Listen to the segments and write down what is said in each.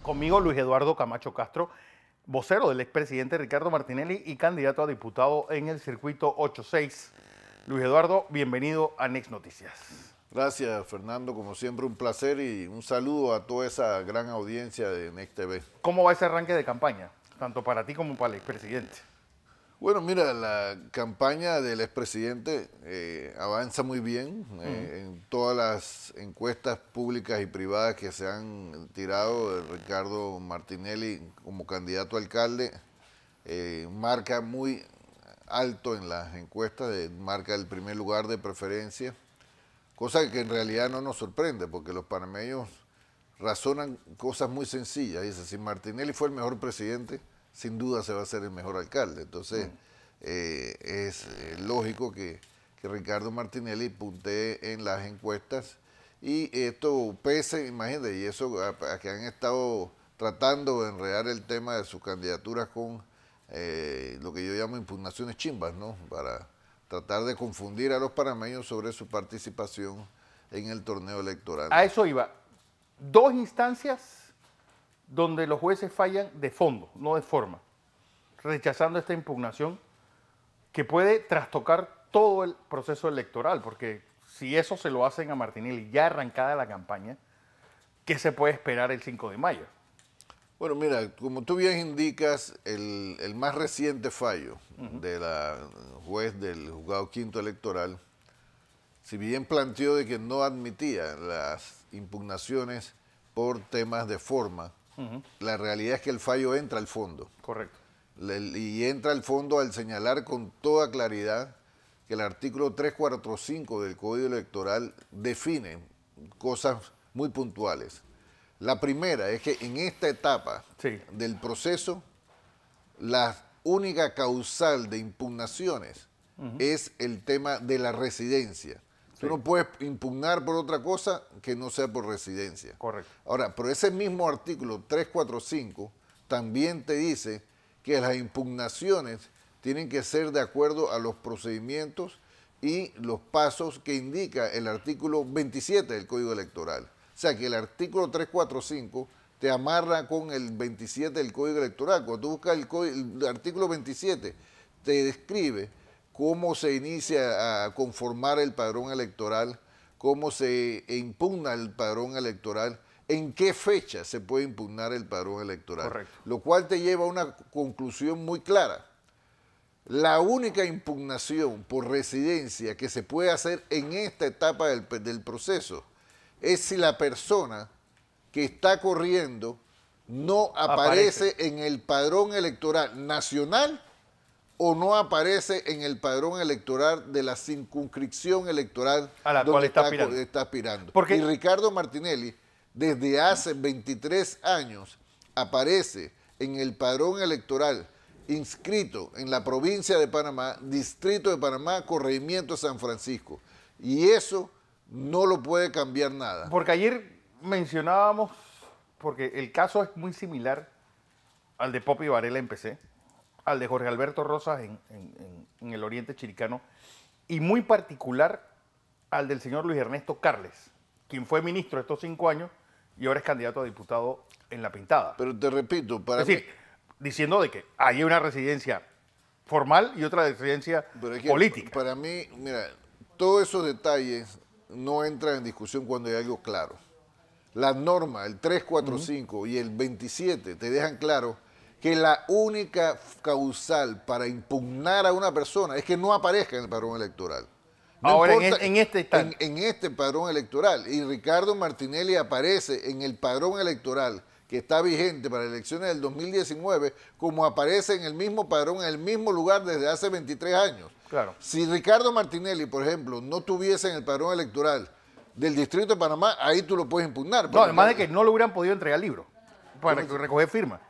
Conmigo Luis Eduardo Camacho Castro, vocero del expresidente Ricardo Martinelli y candidato a diputado en el circuito 86. Luis Eduardo, bienvenido a Next Noticias. Gracias, Fernando. Como siempre, un placer y un saludo a toda esa gran audiencia de Next TV. ¿Cómo va ese arranque de campaña, tanto para ti como para el expresidente? Bueno, mira, la campaña del expresidente avanza muy bien. En todas las encuestas públicas y privadas que se han tirado, Ricardo Martinelli como candidato a alcalde marca muy alto en las encuestas, marca el primer lugar de preferencia, cosa que en realidad no nos sorprende porque los panameños razonan cosas muy sencillas. Dice, si Martinelli fue el mejor presidente, sin duda se va a ser el mejor alcalde. Entonces, es lógico que Ricardo Martinelli puntee en las encuestas y esto pese, imagínate, y eso a que han estado tratando de enredar el tema de sus candidaturas con lo que yo llamo impugnaciones chimbas, ¿no? Para tratar de confundir a los panameños sobre su participación en el torneo electoral. A eso iba. Dos instancias donde los jueces fallan de fondo, no de forma, rechazando esta impugnación que puede trastocar todo el proceso electoral, porque si eso se lo hacen a Martinelli ya arrancada la campaña, ¿qué se puede esperar el 5 de mayo? Bueno, mira, como tú bien indicas, el más reciente fallo de la juez del juzgado quinto electoral, si bien planteó de que no admitía las impugnaciones por temas de forma, la realidad es que el fallo entra al fondo. Correcto. Y entra al fondo al señalar con toda claridad que el artículo 345 del Código Electoral define cosas muy puntuales. La primera es que en esta etapa del proceso, la única causal de impugnaciones es el tema de la residencia. Tú no puedes impugnar por otra cosa que no sea por residencia. Correcto. Ahora, pero ese mismo artículo 345 también te dice que las impugnaciones tienen que ser de acuerdo a los procedimientos y los pasos que indica el artículo 27 del Código Electoral. O sea, que el artículo 345 te amarra con el 27 del Código Electoral. Cuando tú buscas el artículo 27, te describe cómo se inicia a conformar el padrón electoral, cómo se impugna el padrón electoral, en qué fecha se puede impugnar el padrón electoral. Correcto. Lo cual te lleva a una conclusión muy clara. La única impugnación por residencia que se puede hacer en esta etapa del proceso es si la persona que está corriendo no aparece en el padrón electoral nacional o no aparece en el padrón electoral de la circunscripción electoral a la cual está aspirando. Porque y Ricardo Martinelli, desde hace 23 años, aparece en el padrón electoral inscrito en la provincia de Panamá, distrito de Panamá, corregimiento de San Francisco. Y eso no lo puede cambiar nada. Porque ayer mencionábamos, porque el caso es muy similar al de Poppy Varela en PC, al de Jorge Alberto Rosas en el Oriente Chiricano, y muy particular al del señor Luis Ernesto Carles, quien fue ministro estos 5 años y ahora es candidato a diputado en La Pintada. Pero te repito, para es decir, diciendo de que hay una residencia formal y otra residencia política. Para mí, mira, todos esos detalles no entran en discusión cuando hay algo claro. La norma, el 345 y el 27 te dejan claro que la única causal para impugnar a una persona es que no aparezca en el padrón electoral. No ahora, importa, en este padrón electoral. Y Ricardo Martinelli aparece en el padrón electoral que está vigente para elecciones del 2019, como aparece en el mismo padrón, en el mismo lugar desde hace 23 años. Claro. Si Ricardo Martinelli, por ejemplo, no tuviese en el padrón electoral del Distrito de Panamá, ahí tú lo puedes impugnar. No, además de que no le hubieran podido entregar el libro para recoger firmas.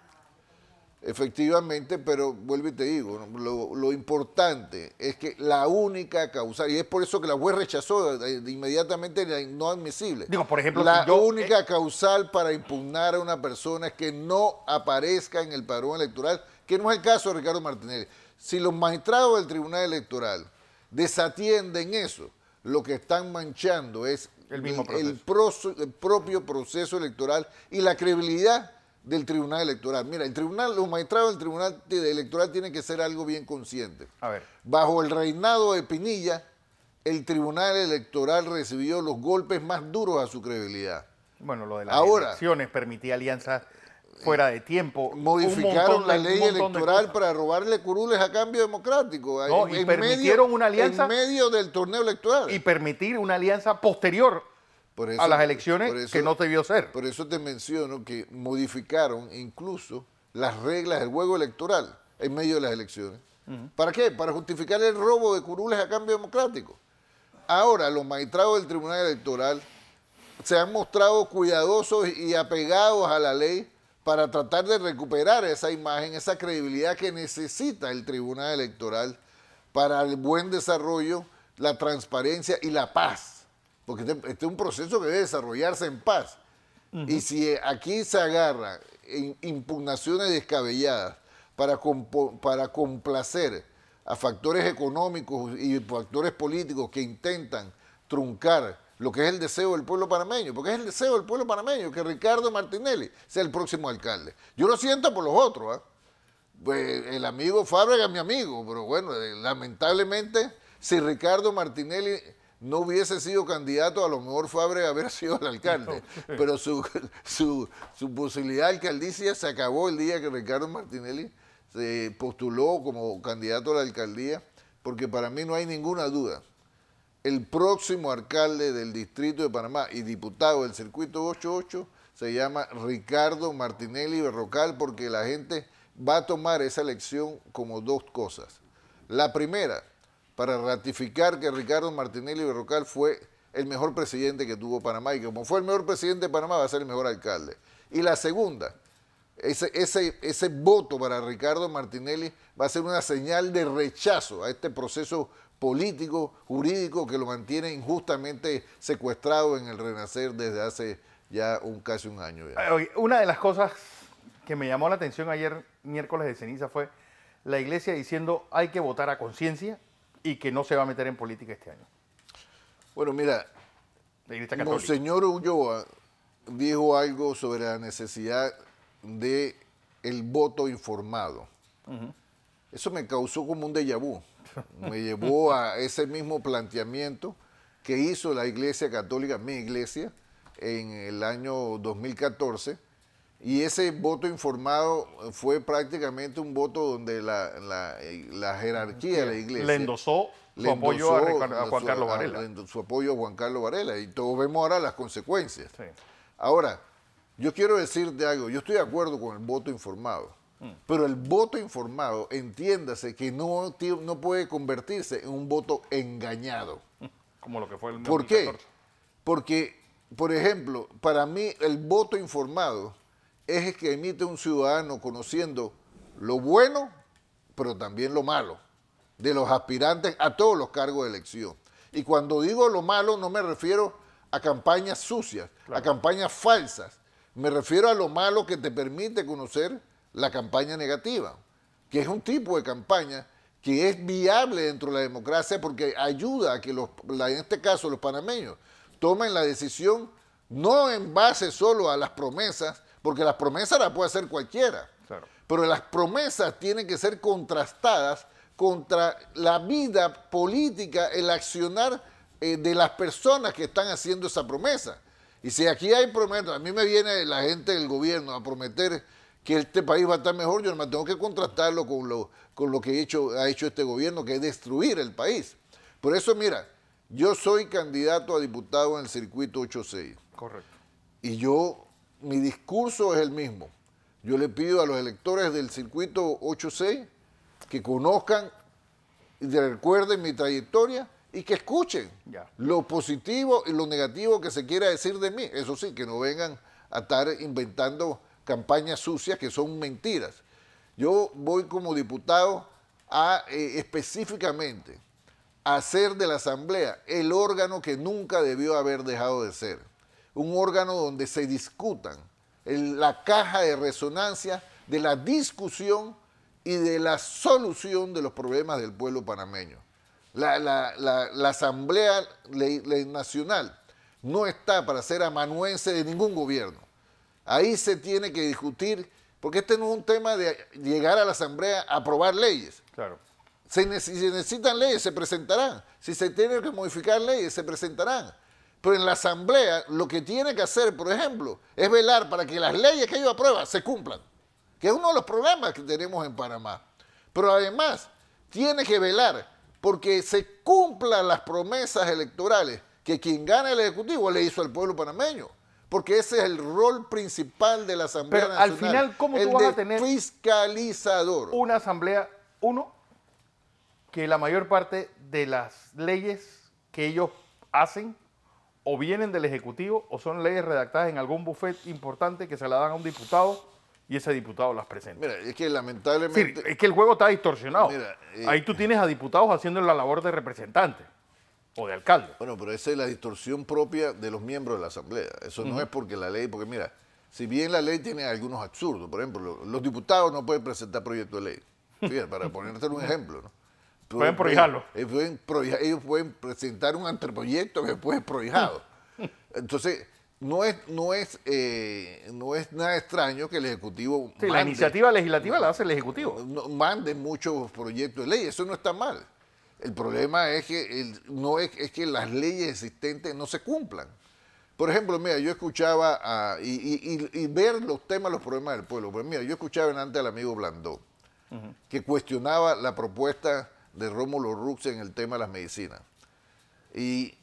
Efectivamente, pero vuelvo y te digo, lo importante es que la única causa, y es por eso que la juez rechazó inmediatamente la no admisible. Digo, por ejemplo, la única causal para impugnar a una persona es que no aparezca en el padrón electoral, que no es el caso de Ricardo Martinelli. Si los magistrados del Tribunal Electoral desatienden eso, lo que están manchando es el mismo el propio proceso electoral y la credibilidad del Tribunal Electoral. Mira, los magistrados del Tribunal Electoral tienen que ser algo bien consciente. A ver. Bajo el reinado de Pinilla, el Tribunal Electoral recibió los golpes más duros a su credibilidad. Bueno, lo de las elecciones permitía alianzas fuera de tiempo. Modificaron la ley electoral para robarle curules a cambio democrático. No, y permitieron una alianza en medio del torneo electoral. Y permitir una alianza posterior a las elecciones que no debió ser. Por eso te menciono que modificaron incluso las reglas del juego electoral en medio de las elecciones. ¿Para qué? Para justificar el robo de curules a cambio democrático. Ahora, los magistrados del Tribunal Electoral se han mostrado cuidadosos y apegados a la ley para tratar de recuperar esa imagen, esa credibilidad que necesita el Tribunal Electoral para el buen desarrollo, la transparencia y la paz. Porque este es un proceso que debe desarrollarse en paz. Y si aquí se agarra impugnaciones descabelladas para complacer a factores económicos y factores políticos que intentan truncar lo que es el deseo del pueblo panameño, porque es el deseo del pueblo panameño que Ricardo Martinelli sea el próximo alcalde. Yo lo siento por los otros, pues el amigo Fábrega es mi amigo, pero bueno, lamentablemente, si Ricardo Martinelli no hubiese sido candidato, a lo mejor Fábrega hubiera sido el alcalde, pero su posibilidad de alcaldicia se acabó el día que Ricardo Martinelli se postuló como candidato a la alcaldía, porque para mí no hay ninguna duda. El próximo alcalde del Distrito de Panamá y diputado del Circuito 88 se llama Ricardo Martinelli Berrocal, porque la gente va a tomar esa elección como dos cosas. La primera, para ratificar que Ricardo Martinelli Berrocal fue el mejor presidente que tuvo Panamá, y como fue el mejor presidente de Panamá, va a ser el mejor alcalde. Y la segunda, ese voto para Ricardo Martinelli va a ser una señal de rechazo a este proceso político, jurídico, que lo mantiene injustamente secuestrado en el Renacer desde hace ya casi un año. Una de las cosas que me llamó la atención ayer, miércoles de ceniza, fue la iglesia diciendo hay que votar a conciencia y que no se va a meter en política este año. Bueno, mira, Monseñor Ulloa dijo algo sobre la necesidad de el voto informado. Eso me causó como un déjà vu. Me llevó a ese mismo planteamiento que hizo la Iglesia Católica, mi iglesia, en el año 2014, y ese voto informado fue prácticamente un voto donde la jerarquía de la iglesia le endosó su apoyo a Juan Carlos Varela. Su apoyo a Juan Carlos Varela, y todos vemos ahora las consecuencias. Sí. Ahora, yo quiero decirte algo, yo estoy de acuerdo con el voto informado, pero el voto informado, entiéndase que no puede convertirse en un voto engañado. Como lo que fue el 2014. ¿Por qué? Porque, por ejemplo, para mí el voto informado es el que emite un ciudadano conociendo lo bueno, pero también lo malo, de los aspirantes a todos los cargos de elección. Y cuando digo lo malo, no me refiero a campañas sucias, claro, a campañas falsas. Me refiero a lo malo que te permite conocer la campaña negativa, que es un tipo de campaña que es viable dentro de la democracia porque ayuda a que, en este caso, los panameños tomen la decisión no en base solo a las promesas, porque las promesas las puede hacer cualquiera, claro, pero las promesas tienen que ser contrastadas contra la vida política, el accionar de las personas que están haciendo esa promesa. Y si aquí hay promesas, a mí me viene la gente del gobierno a prometer que este país va a estar mejor, yo no tengo que contrastarlo con lo que ha hecho este gobierno, que es destruir el país. Por eso, mira, yo soy candidato a diputado en el circuito 86. Correcto. Y mi discurso es el mismo. Yo le pido a los electores del circuito 86 que conozcan y recuerden mi trayectoria y que escuchen lo positivo y lo negativo que se quiera decir de mí. Eso sí, que no vengan a estar inventando campañas sucias que son mentiras. Yo voy como diputado a específicamente hacer de la Asamblea el órgano que nunca debió haber dejado de ser. Un órgano donde se discutan la caja de resonancia de la discusión y de la solución de los problemas del pueblo panameño. La Asamblea Nacional no está para ser amanuense de ningún gobierno. Ahí se tiene que discutir, porque este no es un tema de llegar a la Asamblea a aprobar leyes. Claro. Si necesitan leyes, se presentarán. Si se tienen que modificar leyes, se presentarán. Pero en la Asamblea lo que tiene que hacer, por ejemplo, es velar para que las leyes que ellos aprueban se cumplan, que es uno de los problemas que tenemos en Panamá. Pero además, tiene que velar porque se cumplan las promesas electorales que quien gana el Ejecutivo le hizo al pueblo panameño. Porque ese es el rol principal de la Asamblea Pero Nacional. al final, ¿cómo tú el vas de a tener fiscalizador? una asamblea, que la mayor parte de las leyes que ellos hacen o vienen del Ejecutivo o son leyes redactadas en algún buffet importante que se la dan a un diputado y ese diputado las presenta? Mira, es que lamentablemente... Sí, es que el juego está distorsionado. Mira, ahí tú tienes a diputados haciendo la labor de representante o de alcalde. Bueno, pero esa es la distorsión propia de los miembros de la Asamblea. Eso no es porque la ley, porque mira, si bien la ley tiene algunos absurdos, por ejemplo, los diputados no pueden presentar proyectos de ley. Fíjate, para ponerte un ejemplo, ¿no? Pueden prohijarlo. Ellos pueden presentar un anteproyecto que después es prohijado. Entonces, no es nada extraño que el Ejecutivo Sí, la iniciativa legislativa la hace el Ejecutivo. mande muchos proyectos de ley. Eso no está mal. El problema es que es que las leyes existentes no se cumplan. Por ejemplo, mira, yo escuchaba y ver los temas, los problemas del pueblo. Pues mira, yo escuchaba antes al amigo Blandón, que cuestionaba la propuesta de Rómulo Rux en el tema de las medicinas. Y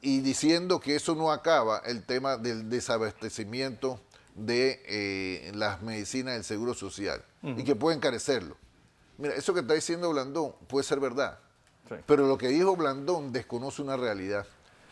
diciendo que eso no acaba el tema del desabastecimiento de las medicinas del Seguro Social y que puede encarecerlo. Mira, eso que está diciendo Blandón puede ser verdad, sí, pero lo que dijo Blandón desconoce una realidad.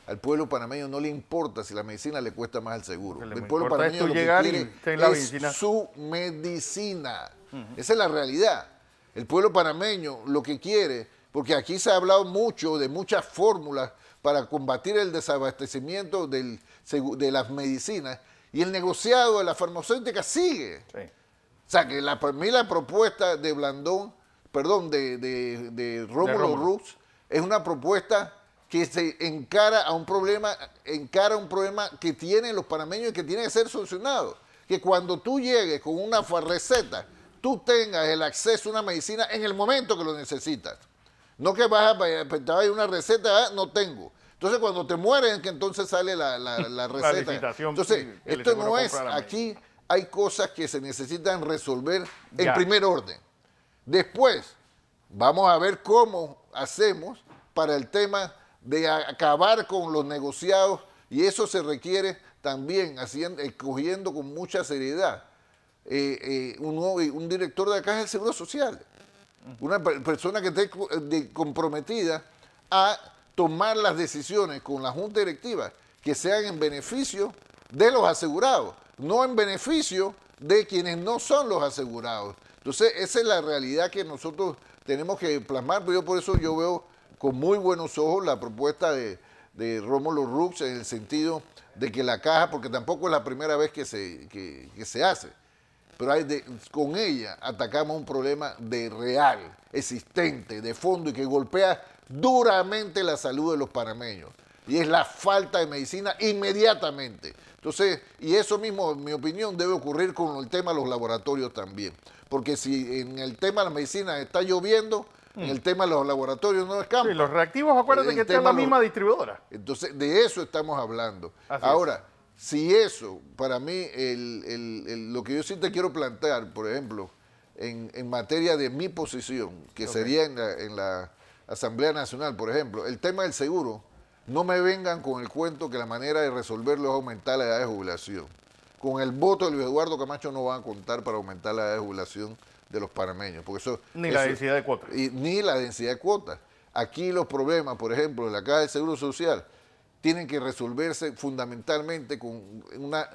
Al pueblo panameño no le importa si la medicina le cuesta más al seguro. El pueblo panameño lo que quiere es su medicina. Esa es la realidad. El pueblo panameño lo que quiere, porque aquí se ha hablado mucho de muchas fórmulas para combatir el desabastecimiento de las medicinas, y el negociado de la farmacéutica sigue. Sí. O sea, que para mí la propuesta de Blandón, perdón, de Rómulo Rux, es una propuesta que se encara un problema que tienen los panameños y que tiene que ser solucionado. Que cuando tú llegues con una receta, tú tengas el acceso a una medicina en el momento que lo necesitas. No que vas a una receta, no tengo. Entonces cuando te mueres, que entonces sale la receta. Entonces, esto no es, aquí hay cosas que se necesitan resolver en primer orden. Después, vamos a ver cómo hacemos para el tema de acabar con los negociados, y eso se requiere también escogiendo con mucha seriedad un director de la Caja del Seguro Social, una persona que esté comprometida a tomar las decisiones con la Junta Directiva que sean en beneficio de los asegurados, no en beneficio de quienes no son los asegurados. Entonces, esa es la realidad que nosotros tenemos que plasmar, pero por eso yo veo con muy buenos ojos la propuesta de Rómulo Rux, en el sentido de que la caja, porque tampoco es la primera vez que se hace, pero con ella atacamos un problema real, existente, de fondo, y que golpea duramente la salud de los panameños, y es la falta de medicina inmediatamente. Entonces, y eso mismo, en mi opinión, debe ocurrir con el tema de los laboratorios también, porque si en el tema de la medicina está lloviendo, en el tema de los laboratorios no escampa. Sí, los reactivos, acuérdate que está la misma distribuidora. Entonces, de eso estamos hablando. Ahora, si eso, para mí, lo que yo sí te quiero plantear, por ejemplo, en materia de mi posición, que sería en la Asamblea Nacional, por ejemplo, el tema del seguro, no me vengan con el cuento que la manera de resolverlo es aumentar la edad de jubilación. Con el voto de Luis Eduardo Camacho no van a contar para aumentar la edad de jubilación de los panameños. Porque la densidad de cuotas. Ni la densidad de cuotas. Aquí los problemas, por ejemplo, de la Caja del Seguro Social, tienen que resolverse fundamentalmente con una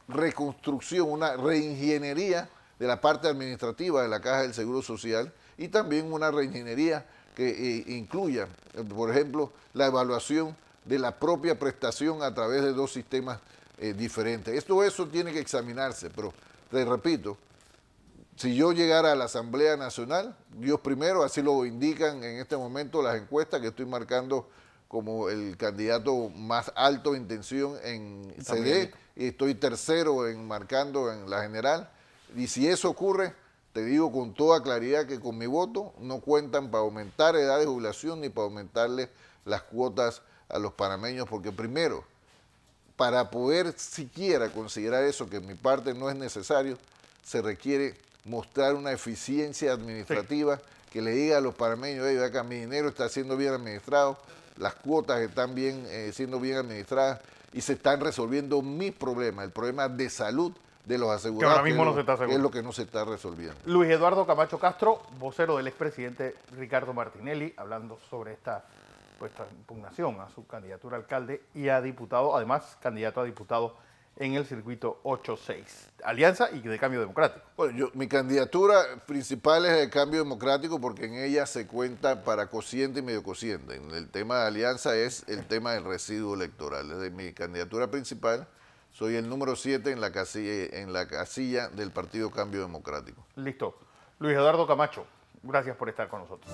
reconstrucción, una reingeniería de la parte administrativa de la Caja del Seguro Social, y también una reingeniería que incluya, por ejemplo, la evaluación de la propia prestación a través de dos sistemas diferentes. Eso tiene que examinarse, pero te repito, si yo llegara a la Asamblea Nacional, Dios primero, así lo indican en este momento las encuestas que estoy marcando como el candidato más alto de intención en CD y estoy tercero marcando en la general. Y si eso ocurre, te digo con toda claridad que con mi voto no cuentan para aumentar edad de jubilación ni para aumentarle las cuotas a los panameños, porque primero, para poder siquiera considerar eso, que en mi parte no es necesario, se requiere mostrar una eficiencia administrativa que le diga a los panameños: hey, acá mi dinero está siendo bien administrado, las cuotas están siendo bien administradas y se están resolviendo mis problemas, el problema de salud de los asegurados, que ahora mismo no se está que es lo que no se está resolviendo. Luis Eduardo Camacho Castro, vocero del expresidente Ricardo Martinelli, hablando sobre esta impugnación a su candidatura a alcalde y a diputado, además candidato a diputado en el circuito 8-6, Alianza y de Cambio Democrático. Bueno, mi candidatura principal es el Cambio Democrático, porque en ella se cuenta para cociente y medio cociente. En el tema de Alianza es el tema del residuo electoral. Desde mi candidatura principal soy el número 7 en la casilla del Partido Cambio Democrático. Listo. Luis Eduardo Camacho, gracias por estar con nosotros.